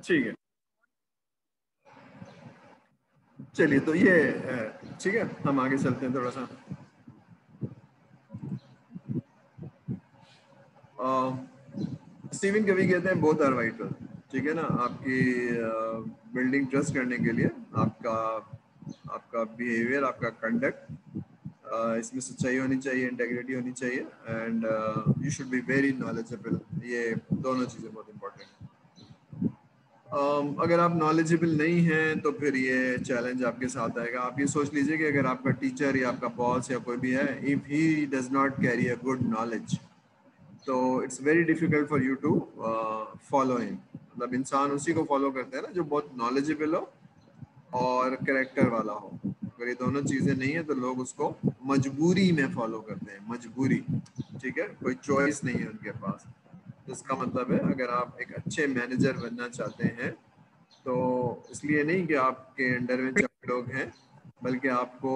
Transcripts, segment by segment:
ٹھیک ہے چلیے تو یہ ٹھیک ہے ہم آگے چلتے ہیں تھوڑا سا. اسٹیون کوی کہتے ہیں بوتھ آر وائٹل. ٹھیک ہے نا, آپ کی بلڈنگ ٹرسٹ کرنے کے لیے آپ کا بیہیویئر, آپ کا کنڈکٹ, اس میں سچائی ہونی چاہیے, انٹیگریٹی ہونی چاہیے, and you should be very knowledgeable. یہ دونوں چیزیں بہت امپورٹنٹ ہیں. اگر آپ نالجبل نہیں ہیں تو پھر یہ چیلنج آپ کے ساتھ آئے گا. آپ یہ سوچ لیجیے کہ اگر آپ کا ٹیچر یا آپ کا باس یا کوئی بھی ہے, if he does not carry a good knowledge, تو it's very difficult for you to follow him. مطلب انسان اسی کو فالو کرتا ہے نا جو بہت نالجبل ہو اور کریکٹر والا ہو. اگر یہ دونوں چیزیں نہیں ہیں تو لوگ اس کو مجبوری میں فالو کرتے ہیں, مجبوری. ٹھیک ہے, کوئی چوائس نہیں ہے ان کے پاس. اس کا مطلب ہے اگر آپ ایک اچھے مینیجر بننا چاہتے ہیں تو اس لیے نہیں کہ آپ کے انڈر میں 4 لوگ ہیں, بلکہ آپ کو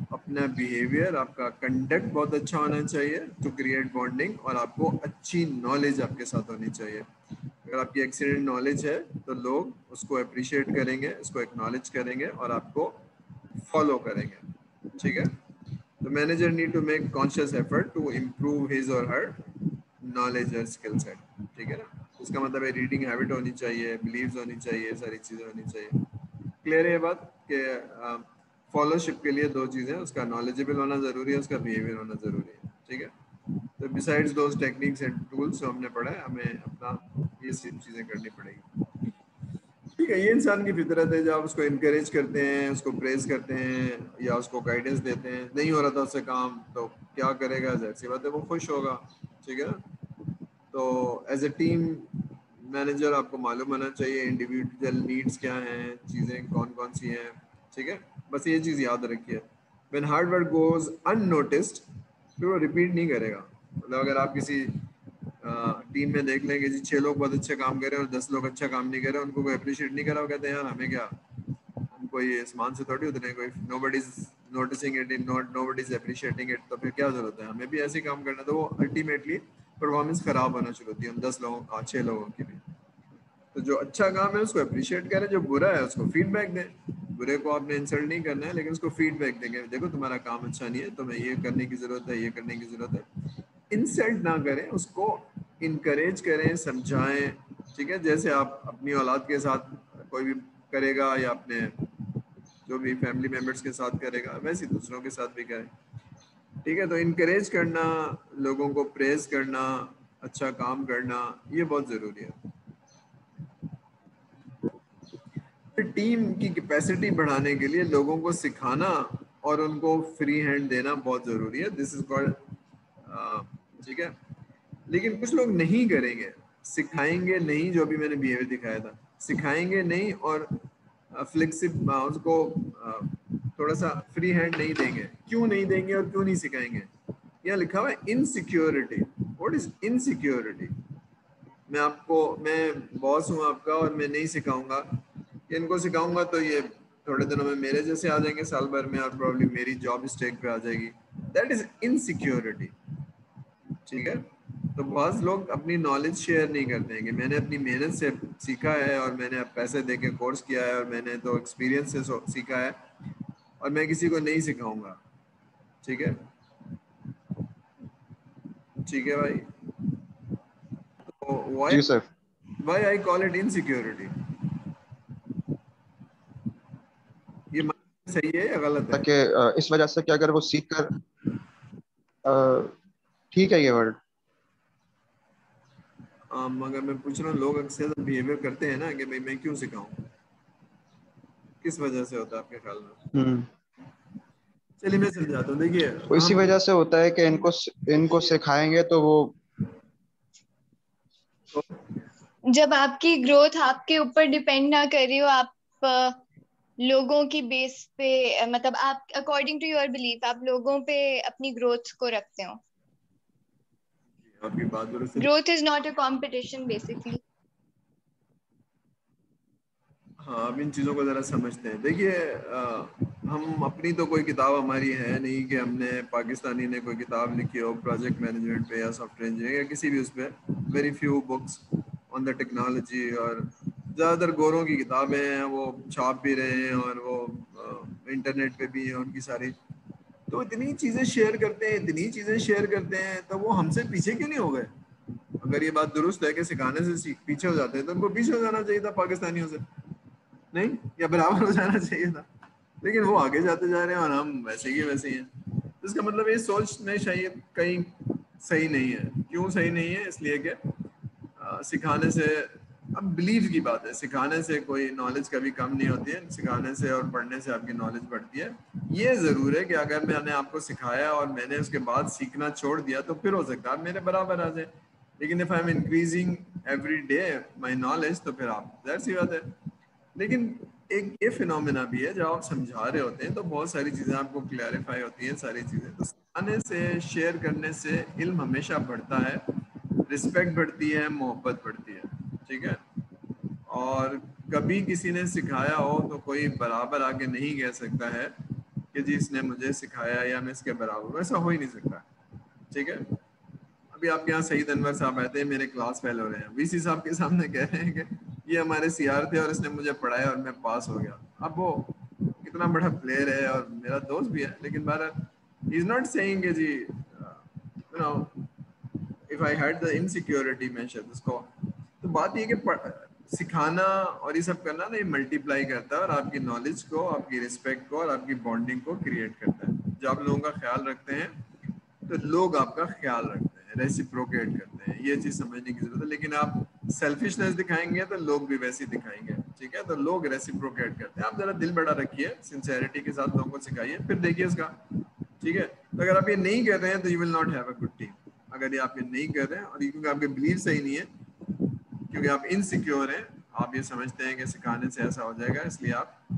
اپنا بیہیویئر, آپ کا کنڈکٹ بہت اچھا ہونا چاہیے ٹو کریٹ بانڈنگ, اور آپ کو اچھی نالج آپ کے ساتھ ہونی چاہیے. اگر آپ کی ایکسیلنٹ نالج ہے تو لوگ اس کو اپریشیٹ کریں گے, اس کو ایکنالج کریں گے اور آپ کو فالو کریں گے. ٹھیک ہے, تو manager need to make conscious effort to improve his or her knowledge اور اسکل سیٹ. ٹھیک ہے نا, اس کا مطلب ہے ریڈنگ ہیبٹ ہونی چاہیے, بلیوز ہونی چاہیے, ساری چیزیں ہونی چاہیے. کلیئر ہے یہ بات کہ فالو شپ کے لیے 2 چیزیں, اس کا نالجبل ہونا ضروری ہے, اس کا بیہیویئر ہونا ضروری ہے. ٹھیک ہے, تو besides those techniques and tools جو ہم نے پڑھا ہے, ہمیں اپنا یہ سب چیزیں کرنی پڑے گی. ٹھیک ہے, یہ انسان کی فطرت ہے. جب آپ اس کو انکریج کرتے ہیں, اس کو پریز کرتے ہیں یا اس کو گائیڈنس دیتے ہیں, نہیں ہو رہا تھا اس سے کام, تو کیا کرے گا؟ ظاہر سی بات ہے وہ خوش ہوگا. ٹھیک ہے نا, تو ایز اے ٹیم مینیجر آپ کو معلوم ہونا چاہیے انڈیویجول نیڈس کیا ہیں, چیزیں کون کون سی ہیں. ٹھیک ہے, بس یہ چیز یاد رکھیے, when hard work goes in noticed پھر وہ ریپیٹ نہیں کرے گا. مطلب اگر آپ کسی ٹیم میں دیکھ لیں گے جی 6 لوگ بہت اچھا کام کر رہے ہیں اور 10 لوگ اچھا کام نہیں کر رہے, ان کو کوئی اپریشیٹ نہیں کرا, وہ کہتے ہیں یار ہمیں کیا, ہم کوئی آسمان سے تھوڑی اترے, کوئی nobody is noticing it, nobody is appreciating it, تو پھر کیا ضرورت ہے, ہمیں بھی ایسے کام کرنا. تو وہ الٹیمیٹلی پرفارمنس خراب ہونا شروع ہوتی ہے ہم 10 لوگوں 6 لوگوں کی بھی. تو جو اچھا کام ہے اس کو اپریشیٹ کریں, جو برا ہے اس کو فیڈ بیک دیں. برے کو آپ نے انسلٹ نہیں کرنا ہے, لیکن اس کو فیڈ بیک دیں گے, دیکھو تمہارا کام اچھا نہیں ہے, تمہیں یہ کرنے کی ضرورت ہے, یہ کرنے کی ضرورت ہے. انسلٹ نہ کریں, اس کو انکریج کریں, سمجھائیں. ٹھیک ہے, جیسے آپ اپنی اولاد کے ساتھ کوئی بھی کرے گا یا اپنے جو بھی فیملی ممبرس کے ساتھ کرے گا, ویسے دوسروں کے ساتھ بھی کریں. ٹھیک ہے, تو انکریج کرنا, لوگوں کو پریز کرنا, اچھا کام کرنا, یہ بہت ضروری ہے. ٹیم کی کیپیسٹی بڑھانے کے لیے لوگوں کو سکھانا اور ان کو فری ہینڈ دینا بہت ضروری ہے. دس از کالڈ, ٹھیک ہے, لیکن کچھ لوگ نہیں کریں گے, سکھائیں گے نہیں, جو بھی میں نے بیہیویئر دکھایا تھا, سکھائیں گے نہیں اور فلیکسیبل اس کو تھوڑا سا فری ہینڈ نہیں دیں گے. کیوں نہیں دیں گے اور کیوں نہیں سکھائیں گے؟ یہاں لکھا ہوا ہے انسیکیورٹی. What is insecurity? میں باس ہوں آپ کا اور میں نہیں سکھاؤں گا, ان کو سکھاؤں گا تو یہ تھوڑے دنوں میں میرے جیسے آ جائیں گے, سال بھر میں, اور پرابلی میری جاب اسٹیک پہ آ جائے گی. That is insecurity. ٹھیک ہے, تو بعض لوگ اپنی نالج شیئر نہیں کرتے ہیں کہ میں نے اپنی محنت سے سیکھا ہے, اور میں نے پیسے دے کے کورس کیا ہے, اور میں نے تو ایکسپیرینس سے سیکھا ہے, اور میں کسی کو نہیں سکھاؤں گا. ٹھیک ہے, ٹھیک ہے بھائی. جی سر. why I call it insecurity. یہ صحیح ہے یا غلط ہے؟ کہ اس وجہ سے کہ اگر وہ سیکھ کر ٹھیک ہے یہ ورڈ, مگر میں پوچھ رہا ہوں, لوگ اکثر بیہیویئر کرتے ہیں نا کہ بھائی میں کیوں سکھاؤں, کس وجہ سے ہوتا ہے آپ کے خیال میں؟ چلیے میں سمجھاتا ہوں. دیکھیے اسی وجہ سے ہوتا ہے کہ ان کو سکھائیں گے تو وہ, جب آپ کی گروتھ آپ کے اوپر ڈیپینڈ نہ کر رہی ہو, آپ لوگوں کی بیس پہ, مطلب آپ اکارڈنگ ٹو یور بلیف آپ لوگوں پہ اپنی گروتھ کو رکھتے ہو. آپ کی بات درست ہے. Growth is not a competition basically. ہاں, اب ان چیزوں کو ذرا سمجھتے ہیں. دیکھیے ہم اپنی تو کوئی کتاب ہماری ہے نہیں کہ ہم نے, پاکستانی نے کوئی کتاب لکھی ہو پروجیکٹ مینجمنٹ پہ یا سافٹ ویئر انجینئرنگ یا کسی بھی اس پہ. Very few books on the technology اور زیادہ تر گوروں کی کتابیں ہیں، وہ چھاپ بھی رہے ہیں اور وہ انٹرنیٹ پہ بھی ہیں ان کی ساری. تو اتنی چیزیں شیئر کرتے ہیں تو وہ ہم سے پیچھے کیوں نہیں ہو گئے؟ اگر یہ بات درست ہے کہ سکھانے سے پیچھے ہو جاتے ہیں تو ان کو پیچھے ہو جانا چاہیے تھا پاکستانیوں سے، نہیں یا برابر ہو جانا چاہیے تھا. لیکن وہ آگے جاتے جا رہے ہیں اور ہم ویسے ہی ویسے ہی ہیں. اس کا مطلب یہ سوچ میں شاید کہیں صحیح نہیں ہے. کیوں صحیح نہیں ہے؟ اس لیے کہ سکھانے سے، اب بلیف کی بات ہے، سکھانے سے کوئی نالج کبھی کم نہیں ہوتی ہے. سکھانے سے اور پڑھنے سے آپ کی نالج بڑھتی ہے. یہ ضرور ہے کہ اگر میں نے آپ کو سکھایا اور میں نے اس کے بعد سیکھنا چھوڑ دیا تو پھر ہو سکتا ہے آپ میرے برابر آ جائیں. لیکن if I'm increasing every day my knowledge تو پھر آپ ظاہر سی بات ہے. لیکن ایک یہ فنومینا بھی ہے جب آپ سمجھا رہے ہوتے ہیں تو بہت ساری چیزیں آپ کو کلیریفائی ہوتی ہیں. ساری چیزیں تو سکھانے سے، شیئر کرنے سے علم ہمیشہ بڑھتا ہے، رسپیکٹ بڑھتی ہے، محبت بڑھتی ہے. ٹھیک ہے. اور کبھی کسی نے سکھایا ہو تو کوئی برابر آگے نہیں کہہ سکتا ہے کہ جی اس نے مجھے سکھایا یا میں اس کے برابر ہوں. ایسا ہو ہی نہیں سکتا. ٹھیک ہے. ابھی آپ کے یہاں سعید انور صاحب آئے تھے، میرے کلاس فیل ہو رہے ہیں، وی سی صاحب کے سامنے کہہ رہے ہیں کہ یہ ہمارے سی آر تھے اور اس نے مجھے پڑھایا اور میں پاس ہو گیا. اب وہ کتنا بڑا پلیئر ہے اور میرا دوست بھی ہے، لیکن بہرحال ہی از ناٹ سیئنگ کہ جی you know if I had the insecurity میں شاید اس کو. تو بات یہ کہ سکھانا اور یہ سب کرنا نا، یہ ملٹی پلائی کرتا ہے اور آپ کی نالج کو، آپ کی رسپیکٹ کو اور آپ کی بانڈنگ کو کریٹ کرتا ہے. جب آپ لوگوں کا خیال رکھتے ہیں تو لوگ آپ کا خیال رکھتے ہیں، ریسیپروکیٹ کرتے ہیں. یہ چیز سمجھنے کی ضرورت ہے. لیکن آپ سیلفشنس دکھائیں گے تو لوگ بھی ویسے دکھائیں گے. ٹھیک ہے. تو لوگ ریسیپروکیٹ کرتے ہیں. آپ ذرا دل بڑا رکھیے، سنسیئرٹی کے ساتھ لوگوں کو سکھائیے، پھر دیکھیے اس کا. ٹھیک ہے. تو اگر آپ یہ نہیں کر رہے ہیں تو you will not have a good team. اگر یہ آپ یہ نہیں کر رہے ہیں اور کیونکہ آپ کے بلیف صحیح نہیں ہے، کیونکہ آپ انسیکیور ہیں، آپ یہ سمجھتے ہیں کہ سکھانے سے ایسا ہو جائے گا، اس لیے آپ.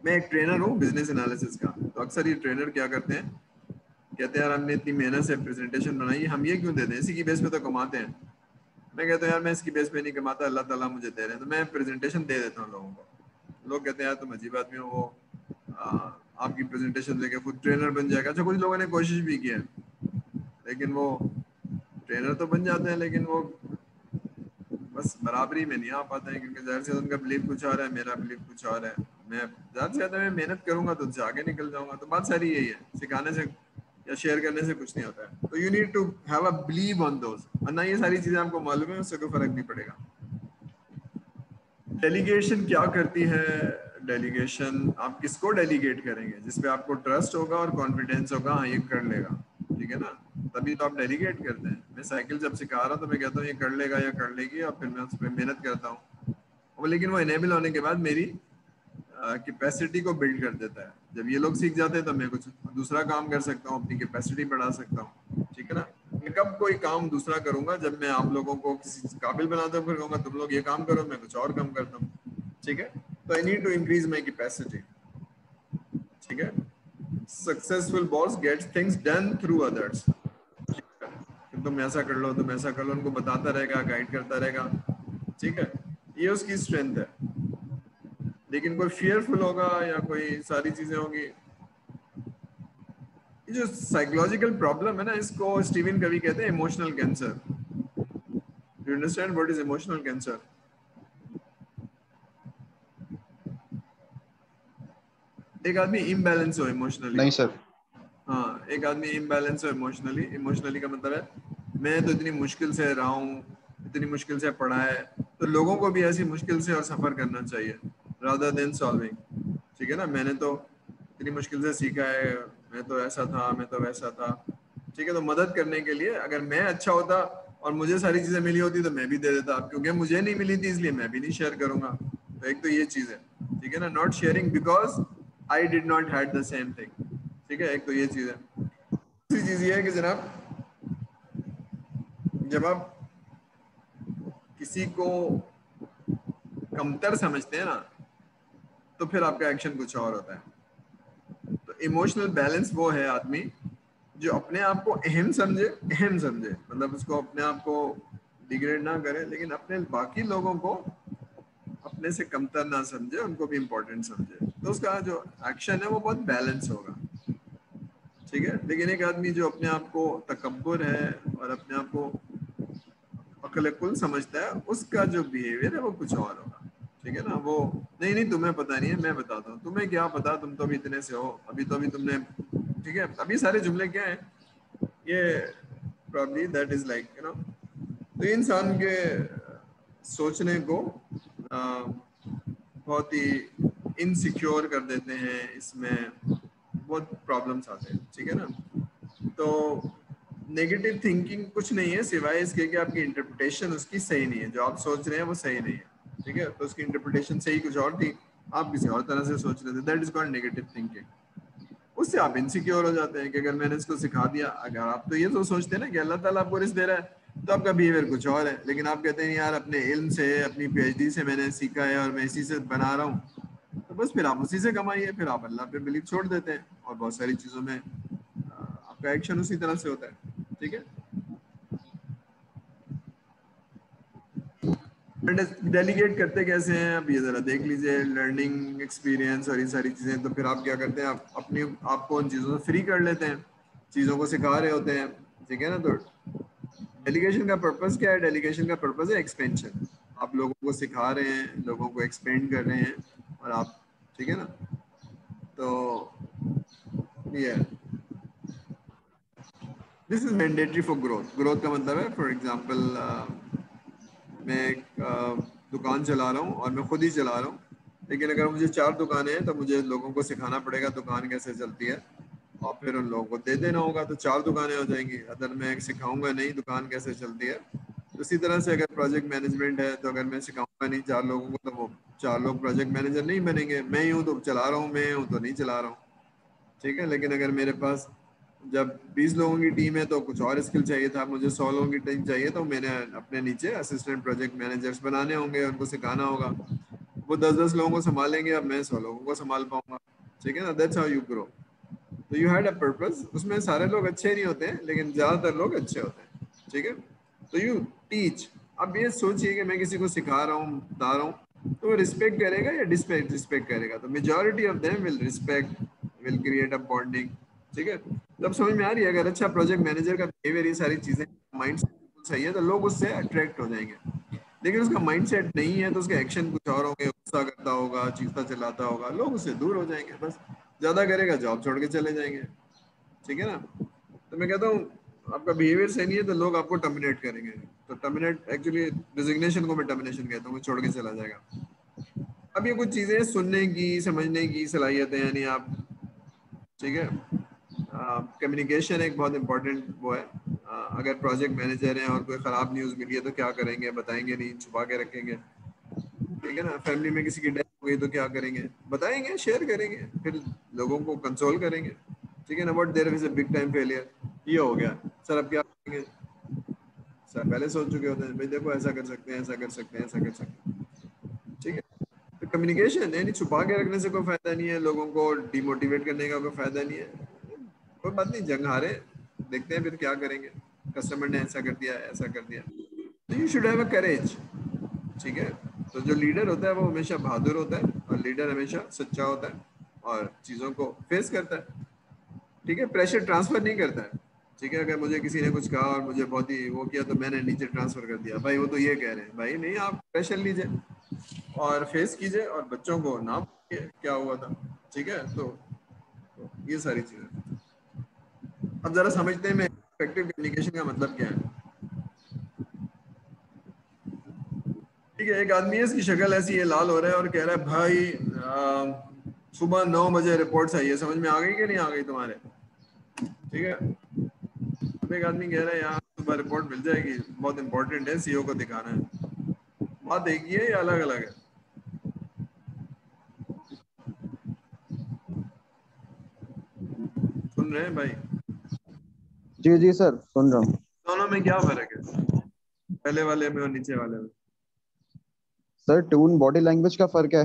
میں ایک ٹرینر ہوں بزنس انالیسس کا. تو اکثر یہ ٹرینر کیا کرتے ہیں، کہتے ہیں یار ہم نے اتنی محنت سے پریزنٹیشن بنائی، ہم یہ کیوں دے دیں، اسی کی بیس پہ تو کماتے ہیں. میں کہتا ہوں یار میں اس کی بیس پہ نہیں کماتا، اللہ تعالیٰ مجھے دے رہے ہیں تو میں پریزنٹیشن دے دیتا ہوں لوگوں کو. لوگ کہتے ہیں یار تم عجیب آدمی ہو، وہ آپ کی پریزنٹیشن دے کے خود ٹرینر بن جائے گا. اچھا کچھ لوگوں نے کوشش بھی کی ہے لیکن وہ ٹرینر تو بن جاتے ہیں لیکن وہ بس برابری میں نہیں آ پاتے ہیں، کیونکہ ظاہر سے ان کا بلیف کچھ اور ہے، میرا بلیف کچھ اور ہے. میں زیادہ سے زیادہ میں محنت کروں گا تو ان سے آگے نکل جاؤں گا. تو بات ساری یہی ہے، سکھانے سے یا شیئر کرنے سے کچھ نہیں ہوتا ہے. تو you need to have a belief on those, ورنہ یہ ساری چیزیں آپ کو معلوم ہے، اس سے کوئی فرق نہیں پڑے گا. ڈیلیگیشن کیا کرتی ہے؟ ڈیلیگیشن آپ کس کو ڈیلیگیٹ کریں گے؟ جس پہ آپ کو ٹرسٹ ہوگا اور کانفیڈینس ہوگا، ہاں یہ کر لے گا. ٹھیک ہے نا. تبھی تو آپ ڈیلیگیٹ کرتے ہیں. میں سائیکل جب سکھا رہا ہوں تو میں کہتا ہوں یہ کر لے گا یا کر لے گی، اور پھر میں اس پہ محنت کرتا ہوں. لیکن وہ انیبل ہونے کے بعد میری کیپیسٹی کو بلڈ کر دیتا ہے. جب یہ لوگ سیکھ جاتے ہیں تو میں کچھ دوسرا کام کر سکتا ہوں، اپنی کیپیسٹی بڑھا سکتا ہوں. ٹھیک ہے نا. میں کب کوئی کام دوسرا کروں گا؟ جب میں آپ لوگوں کو کسی قابل بناتا ہوں، پھر کہوں گا تم لوگ یہ کام کرو، میں کچھ اور کام کرتا ہوں. ٹھیک ہے. تو I need to increase my capacity. ٹھیک ہے. Successful boss gets things done through others. تم ایسا کر لو، تم ایسا کر لو، ان کو بتاتا رہے گا، گائیڈ کرتا رہے گا. ٹھیک ہے. یہ اس کی اسٹرینتھ ہے. لیکن کوئی فیئرفل ہوگا یا کوئی ساری چیزیں ہوں گی. یہ جو سائیکولوجیکل پرابلم ہے نا، اس کو اسٹیون کوی کہتے ہیں emotional cancer. Do you understand what is emotional cancer? ایک آدمی امبیلنس ہو ایموشنلی. نہیں سر. ہاں، ایک آدمی امبیلنس ہو ایموشنلی. ایموشنلی کا مطلب ہے میں تو اتنی مشکل سے رہا ہوں، اتنی مشکل سے پڑھا ہے، تو لوگوں کو بھی ایسی مشکل سے اور سفر کرنا چاہیے rather than solving. ٹھیک ہے نا. میں نے تو اتنی مشکل سے سیکھا ہے، میں تو ایسا تھا، میں تو ویسا تھا. ٹھیک ہے. تو مدد کرنے کے لیے اگر میں اچھا ہوتا اور مجھے ساری چیزیں ملی ہوتی تو میں بھی دے دیتا. کیونکہ مجھے نہیں ملی تھی اس لیے میں بھی نہیں شیئر کروں گا. تو ایک تو یہ چیز ہے. ٹھیک ہے نا. Not sharing because I did not had the same thing. ٹھیک ہے. ایک تو یہ چیز ہے. دوسری چیز یہ ہے کہ جناب جب آپ کسی کو کمتر سمجھتے ہیں نا تو پھر آپ کا ایکشن کچھ اور ہوتا ہے. تو ایموشنل بیلنس وہ ہے آدمی جو اپنے آپ کو اہم سمجھے، مطلب اس کو اپنے آپ کو ڈیگریڈ نہ کرے، لیکن اپنے باقی لوگوں کو اپنے سے کمتر نہ سمجھے، ان کو بھی امپورٹنٹ سمجھے. تو اس کا جو ایکشن ہے وہ بہت بیلنس ہوگا. ٹھیک ہے. لیکن ایک آدمی جو اپنے آپ کو تکبر ہے اور اپنے آپ کو عقل کل سمجھتا ہے اس کا جو بیہیویئر ہے وہ کچھ اور ہوگا. ٹھیک ہے نا. وہ نہیں تمہیں پتہ نہیں ہے, میں بتاتا ہوں. تمہیں کیا پتا, تم تو ابھی اتنے سے ہو, ابھی تم نے, ٹھیک ہے. ابھی سارے جملے کیا ہیں یہ probably that is like you know. تو انسان کے سوچنے کو بہت ہی انسیکیور کر دیتے ہیں, اس میں بہت پرابلمس آتے ہیں. ٹھیک ہے نا. تو نیگیٹو تھنکنگ کچھ نہیں ہے سوائے اس کے کہ آپ کی انٹرپریٹیشن اس کی صحیح نہیں ہے. جو آپ سوچ رہے ہیں وہ صحیح نہیں ہے. ٹھیک ہے. تو اس کی انٹرپریٹیشن صحیح کچھ اور تھی, آپ کسی اور طرح سے سوچ رہے تھے. That is called negative thinking. اس سے آپ انسیکیور ہو جاتے ہیں کہ اگر میں نے اس کو سکھا دیا, اگر آپ تو یہ تو سوچتے ہیں نا کہ اللہ تعالیٰ آپ کو رزق دے رہا ہے تو آپ کا بیہیویئر کچھ اور ہے, لیکن آپ کہتے ہیں یار اپنے علم سے, اپنی پی ایچ ڈی سے میں نے سیکھا ہے اور میں اسی سے بنا رہا ہوں, تو بس پھر آپ اسی سے کمائیے. پھر آپ اللہ پہ بلیو چھوڑ دیتے ہیں اور بہت ساری چیزوں میں آپ کا ایکشن اسی طرح سے ہوتا ہے. ٹھیک ہے. ڈیلیگیٹ کرتے کیسے ہیں اب یہ ذرا دیکھ لیجیے. لرننگ ایکسپیرینس اور یہ ساری چیزیں. تو پھر آپ کیا کرتے ہیں, آپ کو ان چیزوں سے فری کر لیتے ہیں, چیزوں کو سکھا رہے ہوتے ہیں. ٹھیک ہے نا. تو ڈیلیگیشن کا پرپز کیا ہے؟ ڈیلیگیشن کا پرپز ہے ایکسپینشن. آپ لوگوں کو سکھا رہے ہیں, لوگوں کو ایکسپینڈ کر رہے ہیں, اور آپ, ٹھیک ہے نا. تو یہ this is mandatory for growth. Growth کا مطلب ہے فار ایگزامپل میں ایک دکان چلا رہا ہوں اور میں خود ہی چلا رہا ہوں, لیکن اگر مجھے 4 دکانیں ہیں تو مجھے لوگوں کو سکھانا پڑے گا دکان کیسے چلتی ہے, اور پھر ان لوگوں کو دے دینا ہوگا, تو 4 دکانیں ہو جائیں گی. اگر میں سکھاؤں گا نہیں دکان کیسے چلتی ہے, تو اسی طرح سے اگر پروجیکٹ مینجمنٹ ہے تو اگر میں سکھاؤں گا نہیں 4 لوگوں کو, تو وہ 4 لوگ پروجیکٹ مینیجر نہیں بنیں گے. میں ہی ہوں تو چلا رہا ہوں, میں ہوں تو نہیں چلا رہا ہوں. ٹھیک ہے. لیکن اگر میرے پاس جب 20 لوگوں کی ٹیم ہے تو کچھ اور اسکل چاہیے تھا, مجھے 100 لوگوں کی ٹیم چاہیے, تو میں نے اپنے نیچے اسسٹنٹ پروجیکٹ مینیجرس بنانے ہوں گے, ان کو سکھانا ہوگا. وہ 10 لوگوں کو سنبھالیں گے, اب میں 100 لوگوں کو سنبھال پاؤں گا. ٹھیک ہے نا. That's how you grow. تو یو ہیڈ اے پرپز. اس میں سارے لوگ اچھے نہیں ہوتے ہیں, لیکن زیادہ تر لوگ اچھے ہوتے ہیں. ٹھیک ہے. تو یو ٹیچ. اب یہ سوچیے کہ میں کسی کو سکھا رہا ہوں, بتا رہا ہوں, تو وہ رسپیکٹ کرے گا یا رسپیکٹ کرے گا. تو majority of them will respect, will create a bonding. ٹھیک ہے. تب سمجھ میں آ رہی ہے اگر اچھا پروجیکٹ مینیجر کا بیہیویئر, یہ ساری چیزیں مائنڈ سیٹ بالکل صحیح ہے, تو لوگ اس سے اٹریکٹ ہو جائیں گے. لیکن اس کا مائنڈ سیٹ نہیں ہے تو اس کے ایکشن کچھ اور ہوں گے, غصہ کرتا ہوگا, چیختا چلاتا ہوگا, لوگ اس سے دور ہو جائیں گے. بس زیادہ کرے گا جاب چھوڑ کے چلے جائیں گے. ٹھیک ہے نا. تو میں کہتا ہوں آپ کا بیہیویئر صحیح نہیں ہے تو لوگ آپ کو ٹرمینیٹ کریں گے. تو ٹرمینیٹ ایکچولی ڈیزگنیشن کو میں ٹرمینیشن کہتا ہوں, وہ چھوڑ کے چلا جائے گا. اب یہ کچھ چیزیں سننے کی, سمجھنے کی صلاحیتیں, یعنی آپ, ٹھیک ہے, کمیونیکیشن ایک بہت امپورٹنٹ وہ ہے. اگر پروجیکٹ مینیجر ہیں اور کوئی خراب نیوز ملی ہے تو کیا کریں گے؟ بتائیں گے نہیں, چھپا کے رکھیں گے. ٹھیک ہے نا. فیملی میں کسی کی ڈیتھ ہو گئی تو کیا کریں گے؟ بتائیں گے, شیئر کریں گے, پھر لوگوں کو کنسول کریں گے. ٹھیک ہے نا. But there is a big time failure. یہ ہو گیا سر, اب کیا کریں گے؟ سر پہلے سوچ چکے ہوتے ہیں, بھائی دیکھو ایسا کر سکتے ہیں, ایسا کر سکتے ہیں, ایسا کر سکتے ہیں. ٹھیک ہے. تو کمیونیکیشن یعنی چھپا کے رکھنے سے کوئی فائدہ نہیں ہے, لوگوں کو ڈی موٹیویٹ کرنے کا کوئی فائدہ نہیں ہے. کوئی بات نہیں, جنگ ہارے, دیکھتے ہیں پھر کیا کریں گے. کسٹمر نے ایسا کر دیا, ایسا کر دیا. تو you should have a courage. ٹھیک ہے. تو جو لیڈر ہوتا ہے وہ ہمیشہ بہادر ہوتا ہے, اور لیڈر ہمیشہ سچا ہوتا ہے اور چیزوں کو فیس کرتا ہے. ٹھیک ہے. پریشر ٹرانسفر نہیں کرتا ہے. ٹھیک ہے. اگر مجھے کسی نے کچھ کہا اور مجھے بہت ہی وہ کیا تو میں نے نیچے ٹرانسفر کر دیا, بھائی وہ تو یہ کہہ رہے ہیں. بھائی نہیں, آپ پریشر لیجیے اور فیس کیجیے, اور بچوں کو نہ پوچھیے کیا ہوا تھا. ٹھیک ہے. تو یہ ساری چیزیں اب ذرا سمجھتے ہیں میں افیکٹو کمیونیکیشن کا مطلب کیا ہے. ٹھیک ہے. ایک آدمی ہے, اس کی شکل ایسی ہے, لال ہو رہا ہے اور کہہ رہا ہے بھائی صبح 9 بجے رپورٹس آئی ہے, سمجھ میں آ گئی کہ نہیں آ گئی تمہارے؟ ٹھیک ہے. اب ایک آدمی کہہ رہا ہے یہاں صبح رپورٹ مل جائے گی, بہت امپورٹنٹ ہے, سی او کو دکھانا ہے. بات ایک ہی ہے یا الگ الگ ہے؟ سن رہے ہیں بھائی؟ جی جی سر, سن رہا ہوں. دونوں میں کیا فرق ہے, پہلے والے میں اور نیچے والے میں؟ سر ٹون باڈی لینگویج کا فرق ہے,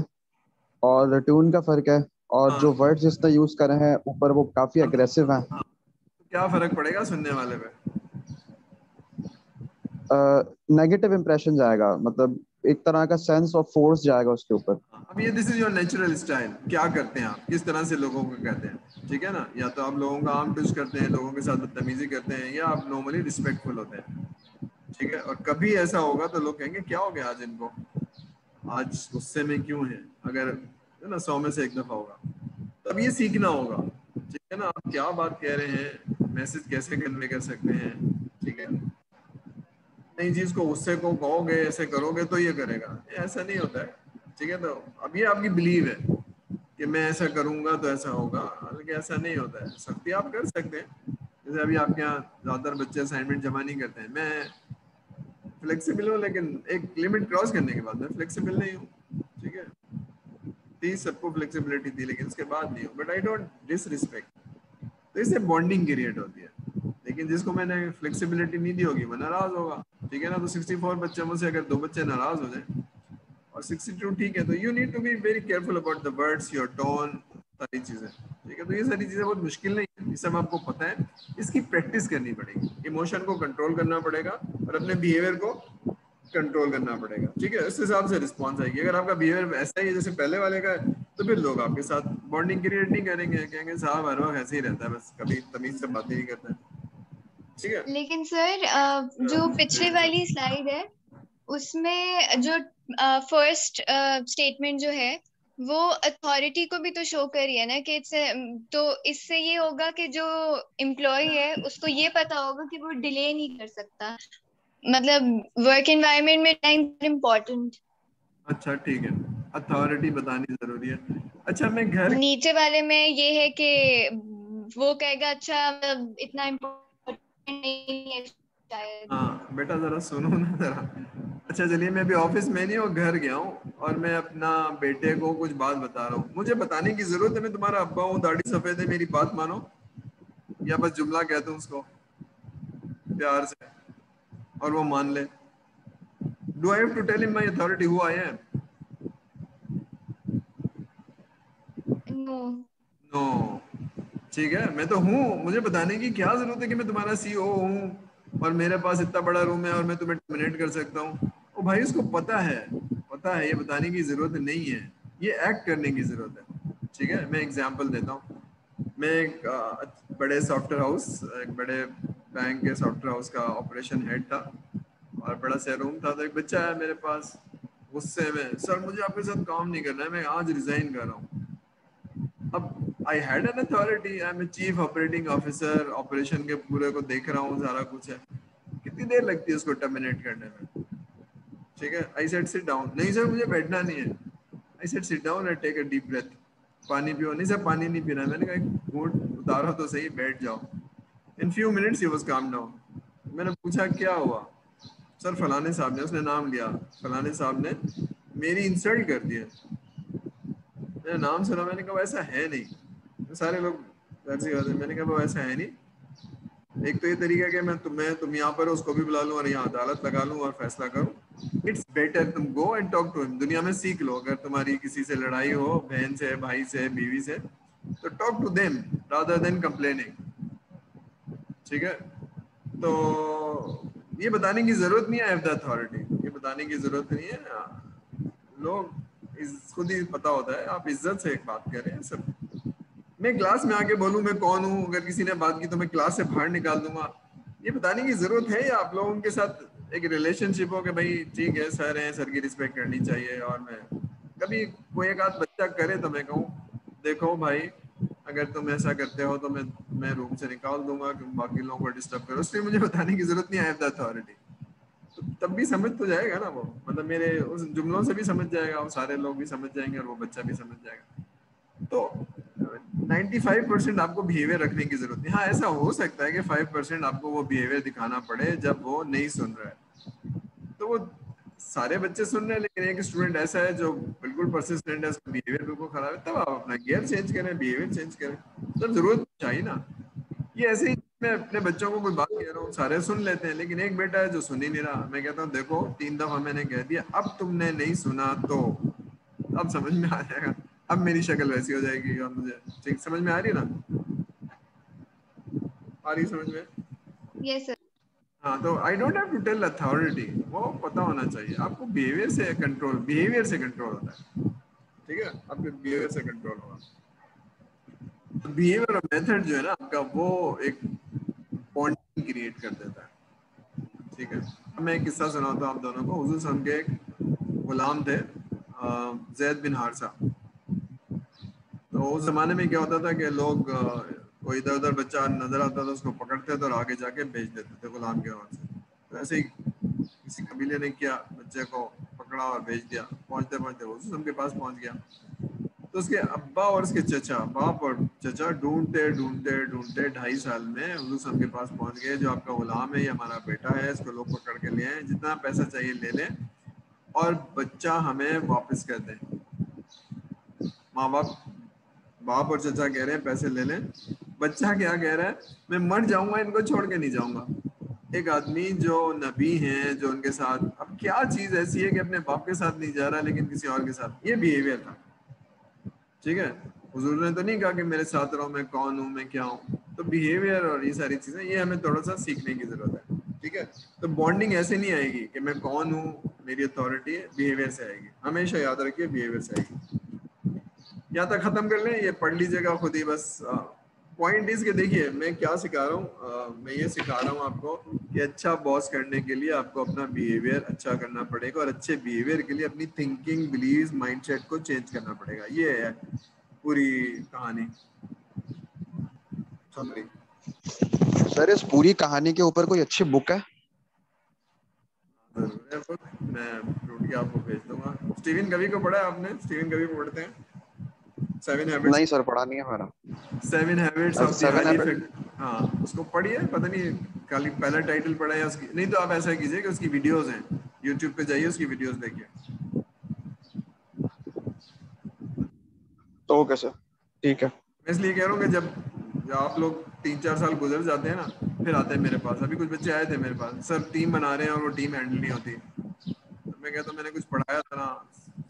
اور ٹون کا فرق ہے, اور ہاں جو ورڈز اس نے یوز کرے ہیں اوپر وہ کافی اگریسو ہیں. ہاں. کیا فرق پڑے گا سننے والے پہ؟ نیگیٹو امپریشن جائے گا, مطلب ایک طرح کا سینس آف فورس جائے گا اس کے اوپر. اب یہ this is your natural style, کیا کرتے ہیں آپ, کس طرح سے لوگوں کو کہتے ہیں. ٹھیک ہے نا. یا تو آپ لوگوں کا عام ٹچ کرتے ہیں, لوگوں کے ساتھ بدتمیزی کرتے ہیں, یا آپ نارملی رسپیکٹ فل ہوتے ہیں. ٹھیک ہے. اور کبھی ایسا ہوگا تو لوگ کہیں گے کیا ہو گیا آج ان کو, آج غصے میں کیوں ہیں, اگر ہے نا 100 میں سے 1 دفعہ ہوگا. تب یہ سیکھنا ہوگا, ٹھیک ہے نا, آپ کیا بات کہہ رہے ہیں, میسج کیسے کنوے کر سکتے ہیں, ٹھیک ہے. نئی چیز کو غصے کو کہو گے, ایسے کرو گے تو یہ کرے گا, ایسا نہیں ہوتا ہے, ٹھیک ہے. تو اب یہ آپ کی بلیو ہے کہ میں ایسا کروں گا تو ایسا ہوگا, حالانکہ ایسا نہیں ہوتا ہے. سختی آپ کر سکتے ہیں, جیسے ابھی آپ کے یہاں زیادہ تر بچے اسائنمنٹ جمع نہیں کرتے ہیں, میں فلیکسیبل ہوں, لیکن ایک لمٹ کراس کرنے کے بعد میں فلیکسیبل نہیں ہوں, ٹھیک ہے. 30 سب کو فلیکسیبلٹی تھی, لیکن اس کے بعد نہیں ہوں, but I don't disrespect. تو اس سے بانڈنگ کریٹ ہوتی ہے. لیکن جس کو میں نے فلیکسیبلٹی نہیں دی ہوگی وہ ناراض ہوگا, ٹھیک ہے نا. تو 64 بچوں میں سے اگر 2 بچے ناراض ہو جائیں اور 62 ٹھیک ہے, تو you need to be very careful about the words, your tone, ساری چیزیں, ٹھیک ہے. تو یہ ساری چیزیں بہت مشکل نہیں ہے, یہ سب آپ کو پتہ ہے. اس کی پریکٹس کرنی پڑے گی, ایموشن کو کنٹرول کرنا پڑے گا اور اپنے بیہیویئر کو کنٹرول کرنا پڑے گا, ٹھیک ہے. اس حساب سے رسپانس آئے گی. اگر آپ کا بیہیویئر ایسا ہی ہے جیسے پہلے والے کا ہے تو پھر لوگ آپ کے ساتھ بانڈنگ کریٹ نہیں کریں گے, کہیں گے صاحب ہر وقت ایسے ہی رہتا ہے, بس کبھی تمیز سے باتیں نہیں کرتا ہے, ٹھیک ہے. لیکن سر جو پچھلی والی سلائیڈ ہے اس میں جو فرسٹ اسٹیٹمنٹ جو ہے وہ اتھارٹی کو بھی تو شو کری ہے نا, کہ تو اس سے یہ ہوگا کہ جو امپلائی ہے اس کو یہ پتا ہوگا کہ وہ ڈیلے نہیں کر سکتا. مطلب ورک انوائرمنٹ میں ٹائم امپورٹنٹ. اچھا ٹھیک ہے, اتھارٹی بتانی ضروری ہے. اچھا میں گھر نیچے والے میں یہ ہے کہ وہ کہے گا اچھا اتنا امپورٹنٹ نہیں ہے شاید. ہاں بیٹا ذرا سنو نا ذرا. اچھا چلیے, میں ابھی آفس میں نہیں ہوں, گھر گیا ہوں اور میں اپنا بیٹے کو کچھ بات بتا رہا ہوں. مجھے بتانے کی ضرورت ہے میں تمہارا ابا ہوں, داڑھی سفید ہے, میری بات مانو, یا بس جملہ کہتا ہوں اس کو پیار سے اور وہ مان لے. Do I have to tell him my authority who I am? Know. No. ٹھیک ہے, میں تو ہوں, مجھے بتانے کی کیا ضرورت ہے کہ میں تمہارا CEO ہوں اور میرے پاس اتنا بڑا روم ہے اور میں تمہیں ٹرمینیٹ کر سکتا ہوں. او بھائی اس کو پتا ہے, یہ بتانے کی ضرورت نہیں ہے, یہ ایکٹ کرنے کی ضرورت ہے, ٹھیک ہے. میں ایگزامپل دیتا ہوں. میں ایک بڑے سافٹ ویئر ہاؤس, ایک بڑے بینک کے سافٹ ویئر ہاؤس کا آپریشن ہیڈ تھا اور بڑا سا روم تھا. تو ایک بچہ ہے میرے پاس غصے میں, سر مجھے آپ کے ساتھ کام نہیں کرنا ہے, میں آج ریزائن کر رہا ہوں. اب I had an authority, I'm a chief operating officer, operation کے پورے کو دیکھ رہا ہوں, سارا کچھ ہے. کتنی دیر لگتی ہے اس کو ٹرمینیٹ کرنے میں, ٹھیک ہے. I said sit down. نہیں سر مجھے بیٹھنا نہیں ہے. I said sit down and take a deep breath. پانی پیو. نہیں سر پانی نہیں پینا. میں نے کہا ایک گھونٹ اتارو تو صحیح, بیٹھ جاؤ. In few minutes he was calmed down. میں نے پوچھا کیا ہوا, سر فلانے صاحب نے, اس نے نام لیا, فلانے صاحب نے میری انسلٹ کر دیا. میں نے نام سنا, میں نے کہا ایسا ہے نہیں. سارے لوگ ایسی بات ہے, میں نے کہا وہ ایسا ہے نہیں. ایک تو یہ طریقہ کہ تم یہاں پر اس کو بھی بلا لوں اور یہاں عدالت لگا لوں اور فیصلہ کروں. اٹس بیٹر تم گو اینڈ ٹاک ٹو ہم. دنیا میں سیکھ لو, اگر تمہاری کسی سے لڑائی ہو, بہن سے, بھائی سے, بیوی سے, تو talk to them rather than complaining, ٹھیک ہے. تو یہ بتانے کی ضرورت نہیں ہے, ہیو دا اتھارٹی, یہ بتانے کی ضرورت نہیں ہے. لوگ خود ہی پتا ہوتا ہے. آپ عزت سے ایک بات کریں. سب میں کلاس میں آ کے بولوں میں کون ہوں, اگر کسی نے بات کی تو میں کلاس سے باہر نکال دوں گا, یہ بتانے کی ضرورت ہے. یا آپ لوگوں کے ساتھ ایک ریلیشن شپ ہو کہ بھائی ٹھیک ہے سر ہیں, سر کی رسپیکٹ کرنی چاہیے, اور میں کبھی کوئی ایک آدھ بچہ کرے تو میں کہوں دیکھو بھائی اگر تم ایسا کرتے ہو تو میں روم سے نکال دوں گا کہ باقی لوگوں کو ڈسٹرب کرو. اس لیے مجھے بتانے کی ضرورت نہیں ہے دا اتھارٹی. تب بھی سمجھ تو جائے گا نا وہ, مطلب میرے اس جملوں سے بھی سمجھ جائے گا, اور سارے لوگ بھی سمجھ جائیں گے, اور وہ بچہ بھی سمجھ جائے گا. تو 95% آپ کو بہیویئر رکھنے کی ضرورت نہیں. ہاں ایسا ہو سکتا ہے کہ 5% آپ کو وہ بہیویئر دکھانا پڑے جب وہ نہیں سن رہا ہے. تو وہ سارے بچے سن رہے ہیں لیکن ایک اسٹوڈنٹ ایسا ہے جو بالکل پرسسٹنٹ ہے, اس کا بہیویئر بالکل خراب ہے, تب آپ اپنا گیئر چینج کریں, بہیویئر چینج کریں. تب ضرورت چاہیے نا. یہ ایسے ہی میں اپنے بچوں کو کوئی بات کہہ رہا ہوں, سارے سن لیتے ہیں, لیکن ایک بیٹا ہے جو سن ہی نہیں رہا. میں کہتا ہوں دیکھو 3 دفعہ میں نے کہہ دیا, اب تم نے نہیں سنا تو اب سمجھ میں آ جائے گا. اب میری شکل ویسی ہو جائے گی, اور مجھے ٹھیک سمجھ میں آ رہی ہے نا, آ رہی سمجھ میں. یس سر. ہاں تو I don't have to tell authority, وہ پتا ہونا چاہیے آپ کو. بہیویئر سے کنٹرول ہوتا ہے, ٹھیک ہے. آپ کے بہیویئر سے کنٹرول ہوگا. بہیویئر اور میتھڈ جو ہے نا آپ کا, وہ ایک بانڈنگ کریٹ کر دیتا ہے, ٹھیک ہے. اب میں ایک قصہ سناتا ہوں آپ دونوں کو. حضور صلی اللہ علیہ وسلم کے ایک غلام تھے زید بن حارثہ. تو اس زمانے میں کیا ہوتا تھا کہ لوگ کوئی ادھر ادھر بچہ نظر آتا تھا اس کو پکڑتے تھے اور آگے جا کے بیچ دیتے تھے غلام کے ہاتھ سے. تو ایسے ہی کسی قبیلے نے کیا, بچے کو پکڑا اور بیچ دیا. پہنچتے پہنچتے حضور صلی اللہ علیہ وسلم کے پاس پہنچ گیا. تو اس کے ابا اور اس کے چچا, باپ اور چچا ڈھونڈتے ڈھونڈتے ڈھونڈتے 2.5 سال میں حضور صلی اللہ علیہ وسلم کے پاس پہنچ گئے. جو آپ کا غلام ہے یہ ہمارا بیٹا ہے, اس کو لوگ پکڑ کے لے آئیں, جتنا پیسہ چاہیے لے لیں اور بچہ ہمیں واپس کر دیں. ماں باپ اور چچا کہہ رہے ہیں پیسے لے لیں. بچہ کیا کہہ رہا ہے, میں مر جاؤں گا ان کو چھوڑ کے نہیں جاؤں گا. ایک آدمی جو نبی ہیں, جو ان کے ساتھ, اب کیا چیز ایسی ہے کہ اپنے باپ کے ساتھ نہیں جا رہا لیکن کسی اور کے ساتھ, یہ بیہیویئر تھا. ٹھیک ہے, حضور نے تو نہیں کہا کہ میرے ساتھ رہو, میں کون ہوں, میں کیا ہوں. تو بیہیویئر اور یہ ساری چیزیں یہ ہمیں تھوڑا سا سیکھنے کی ضرورت ہے. ٹھیک ہے, تو بانڈنگ ایسے نہیں آئے گی کہ میں کون ہوں, میری اتھارٹی ہے, بیہیویئر سے آئے گی. ہمیشہ یاد رکھیے بیہیویئر سے آئے گی. یہاں تک ختم کر لیں, یہ پڑھ لیجیے گا خود ہی. بس پوائنٹ اس کے دیکھیے میں کیا سکھا رہا ہوں. میں یہ سکھا رہا ہوں آپ کو کہ اچھا باس کرنے کے لیے آپ کو اپنا بیہیویئر اچھا کرنا پڑے گا, اور اچھے بیہیویئر کے لیے اپنی تھنکنگ, بلیوز, مائنڈ سیٹ کو چینج کرنا پڑے گا. یہ ہے پوری کہانی. سر اس پوری کہانی کے اوپر کوئی اچھی بک ہے؟ ضرور ہے بک, میں ڈھونڈ کے آپ کو بھیج دوں گا. اسٹیون کوی کو پڑھا ہے آپ نے؟ اسٹیون کوی کو پڑھتے ہیں؟ 7 ہیبٹس, نہیں سر, پڑھا نہیں ہے میرا. 7 habits of the seven highly habit. Effect. ہاں اس کو پڑھیے. پتہ نہیں خالی پہلا ٹائٹل پڑھا ہے اس کی, نہیں تو آپ ایسا کیجیے کہ اس کی ویڈیوز ہیں یوٹیوب پہ, جائیے اس کی ویڈیوز دیکھیے. اوکے سر, ٹھیک ہے. میں اس لیے کہہ رہا ہوں کہ جب آپ لوگ 3-4 سال گزر جاتے ہیں نا, پھر آتے ہیں میرے پاس. ابھی کچھ بچے آئے تھے میرے پاس, سر ٹیم بنا رہے ہیں اور وہ ٹیم ہینڈل نہیں ہوتی. تو میں کہتا ہوں میں نے کچھ پڑھایا تھا نا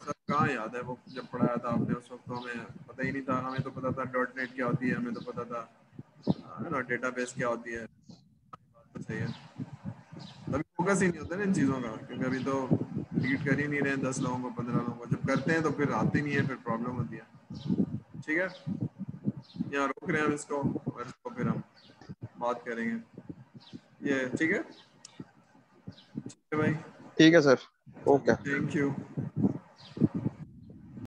سر. کہاں یاد ہے وہ جب پڑھایا تھا آپ نے اس وقت, تو ہمیں پتہ ہی نہیں تھا. ہمیں تو پتا تھا ڈاٹ نیٹ کیا ہوتی ہے, ہمیں تو پتا تھا ڈیٹا بیس کیا ہوتی ہے. بات تو صحیح ہے, ابھی فوکس ہی نہیں ہوتا نا ان چیزوں کا, کیونکہ ابھی تو لیڈ کر ہی نہیں رہے 10 لوگوں کو, 15 لوگوں کو. جب کرتے ہیں تو پھر آتے نہیں ہے, پھر پرابلم ہوتی ہے. ٹھیک ہے, یہاں روک رہے ہیں ہم اس کو, اور اس کو پھر ہم بات کریں گے. یہ ٹھیک ہے, ٹھیک ہے بھائی, ٹھیک ہے سر, اوکے. Thank you.